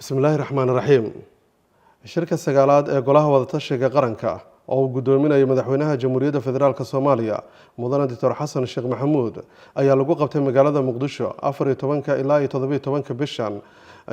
bismillaahi raxmaan raxiim shirka sagaalaad ee golaha wadatashiga qaranka oo uu gudoominayo madaxweynaha jamhuuriyadda federaalk soomaaliya mudane doctor xasan sheekh maxamuud ayaa lagu qabtay magaalada muqdisho 14 ilaa 17 bishan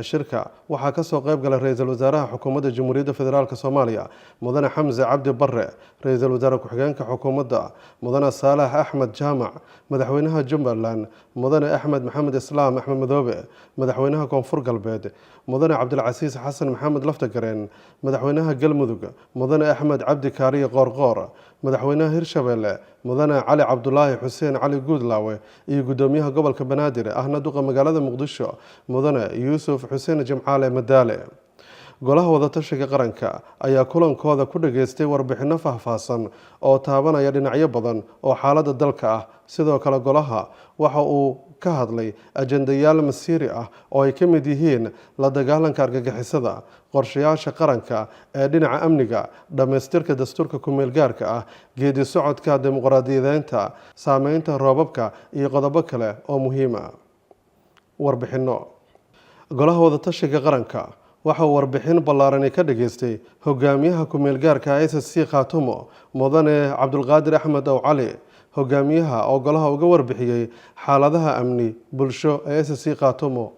shirka waxaa kasoo qayb galay ra-iisul wasaaraha xukuumadda jamhuuriyadda federaalk soomaaliya mudane xamse cabdi bare ra-iisul wasaare ku-xigeenka xukuumadda mudane saalax axmed jaamac madaxweynaha jubbaland mudane axmed maxamed islaam axmed madoobe madaxweynaha koonfur galbeed mudane cabdilcasiis xasan maxamed laftagareen madaxweynaha galmudug mudane axmed cabdi kaariye qoorqoor madaxweynaha hirshabeelle mudane cali cabdulaahi xuseen cali guudlaawe iyo gudoomiyaha gobolka banaadir ahna duqa magaalada muqdisho mudane yuusuf xuseen jimcaale madaale golaha wadatashiga qaranka ayaa kulankooda ku dhageystay warbixino faahfaahsan oo taabanaya dhinacyo badan oo xaaladda dalka ah sidoo kale golaha waxa uu ka hadlay ajendayaal masiiri ah oo ay ka mid yihiin la dagaalanka argagixisada qorshayaasha qaranka ee dhinaca amniga dhammaystirka dastuurka ku-meelgaarka ah geedi socodka dimuqraadiyadeynta saameynta roobabka iyo qodobo kale oo muhiima warbixino golaha wadatashiga qaranka waxa uu warbixin ballaarani ka dhageystay hogaamiyaha ku-meelgaarka SSC Khaatumo mudane cabdulqaadir axmed ow cali hogaamiyaha oo golaha uga warbixiyey xaaladaha amni bulsho ee SSC Khaatumo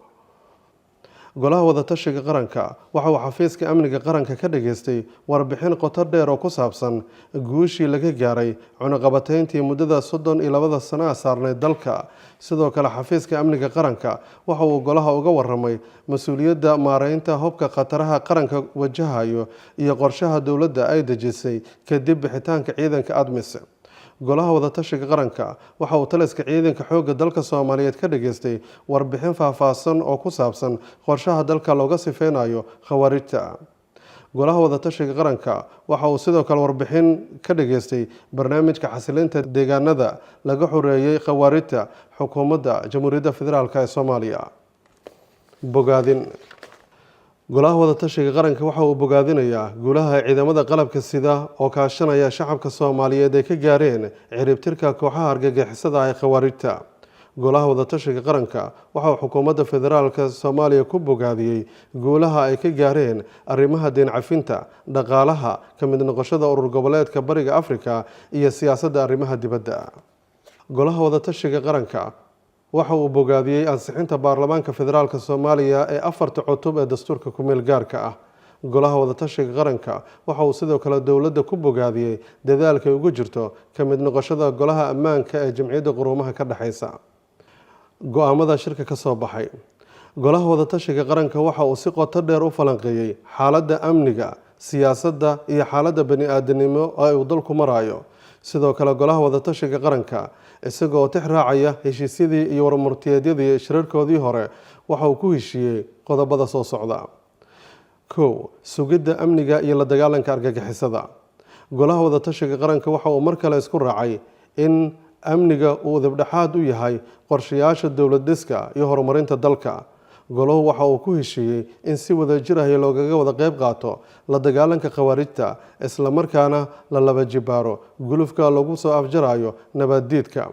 golaha wadatashiga qaranka waxa uu xafiiska amniga qaranka ka dhageystay warbixin qoto dheer oo ku saabsan guushii laga gaaray cunaqabatayntii muddada 32 sano saarneyd dalka sidoo kale xafiiska amniga qaranka waxa uu golaha uga waramay mas-uuliyadda maareynta hubka khataraha qaranka wajahayo iyo qorshaha dowladda ay dejisay kadib bixitaanka ciidanka ADMIS golaha wadatashiga qaranka waxa uu taliska ciidanka xoogga dalka Soomaaliyeed ka dhageystay warbixin faahfaahsan oo ku saabsan qorshaha dalka looga sifeynayo khawaarijta golaha wadatashiga qaranka waxa uu sidoo kale warbixin ka dhageystay barnaamijka xasilinta deegaanada laga xoreeyay khawaarijta xukuumadda jamhuuriyadda federaalk ee Soomaaliya bogaadin golaha wadatashiga qaranka waxa uu bogaadinayaa guulaha ciidamada qalabka sida oo kaashanaya shacabka Soomaaliyeed ay ka gaareen ciribtirka kooxaha argagixisada ee khawaarijta golaha wadatashiga qaranka waxa uu xukuumadda federaalk Soomaaliya ku bogaadiyey guulaha ay ka gaareen arrimaha deen cafinta dhaqaalaha ka mid noqoshada urur goboleedka bariga Afrika iyo siyaasadda arrimaha dibadda golaha wadatashiga qaranka waxa uu bogaadiyey ansixinta baarlamaanka federaalk Soomaaliya ee 4 cutub ee dastuurka ku-meelgaarka ah golaha wadatashiga qaranka waxa uu sidoo kale dowladda ku bogaadiyey dadaalka ay ugu jirto ka mid noqoshada golaha ammaanka ee jamciyadda quruumaha ka dhaxaysa go'aamada shirka ka soo baxay golaha wadatashiga qaranka waxa uu si qoto dheer u falanqeeyey xaaladda amniga siyaasadda iyo xaaladda bani-aadanimo ee uu dalku marayo sidoo kale golaha wadatashiga qaranka isagoo tix raacaya heshiisyadii iyo warmurtiyeedyadii shirarkoodii hore waxa uu ku heshiiyey qodobada soo socda 1 sugidda amniga iyo la dagaalanka argagixisada golaha wadatashiga qaranka waxa uu mar kale isku raacay in amniga uu dibdhaxaad u yahay qorshayaasha dowlad dhiska iyo horumarinta dalka golahu waxa uu ku heshiiyey in si wadajir ah loogaga wada qayb qaato la dagaalanka khawaarijta isla markaana la laba jibaaro gulufka lagu soo afjarayo nabaddiidka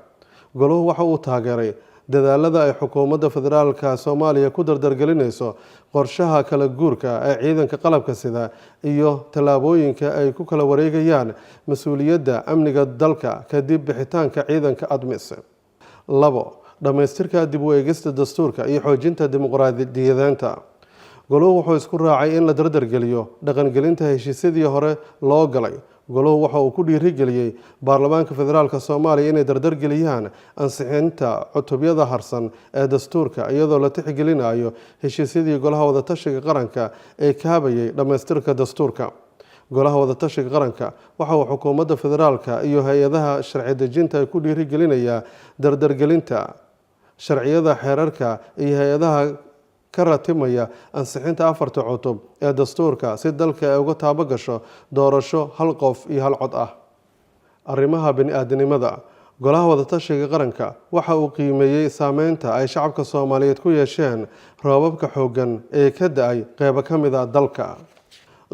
golahu waxa uu taageeray dadaalada ay xukuumadda federaalka Soomaaliya ku dardargelinayso qorshaha kala guurka ee ciidanka qalabka sida iyo tallaabooyinka ay ku kala wareegayaan mas'uuliyadda amniga dalka kadib bixitaanka ciidanka ADMIS 2 dhamaystirka dib u eegista dastuurka iyo xoojinta dimuqraadiyadeynta goluhu wuxuu isku raacay in la dardargeliyo dhaqangelinta heshiisyadii hore loo galay goluhu waxa uu ku dhiirigeliyey baarlamaanka federaalk Soomaaliya inay dardargeliyaan ansixinta cutubyada harsan ee dastuurka iyadoo la tixgelinayo heshiisyadii golaha wadatashiga qaranka ee kaabayay dhamaystirka dastuurka golaha wadatashiga qaranka waxa uu xukuumadda federaalka iyo hay-adaha sharci dejinta ay ku dhiirigelinayaa dardargelinta sharciyada xeerarka iyo hay-adaha ka ratimaya ansixinta 4 cutub ee dastuurka si dalka ay uga taabo gasho doorasho hal qof iyo hal cod ah arrimaha bani-aadanimada golaha wadatashiga qaranka waxa uu qiimeeyey saameynta ay shacabka Soomaaliyeed ku yeesheen roobabka xooggan ee ka da'ay qaybo ka mid ah dalka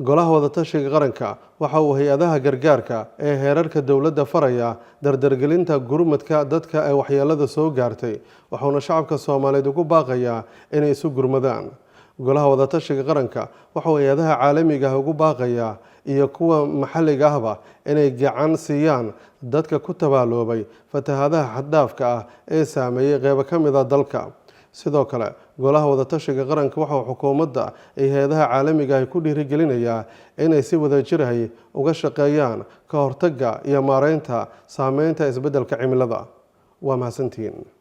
golaha wadatashiga qaranka waxa uu hay-adaha gargaarka ee heerarka dowladda faraya dardargelinta gurmadka dadka ay waxyeelada soo gaartay waxaana shacabka Soomaaliyeed ugu baaqayaa inay isu gurmadaan golaha wadatashiga qaranka waxa uu hay-adaha caalamiga ah ugu baaqayaa iyo kuwa maxalliga ahba inay gacan siiyaan dadka ku tabaaloobay fatahaadaha xad-dhaafka ah ee saameeyey qeybo ka mid a dalka. sidoo kale golaha wadatashiga qaranka waxa uu xukuumadda iyo hay-adaha caalamiga ah ku dhiirigelinayaa inay si wadajir ah uga shaqeeyaan ka hortagga iyo maareynta saameynta isbeddelka cimilada. waa mahadsantihiin.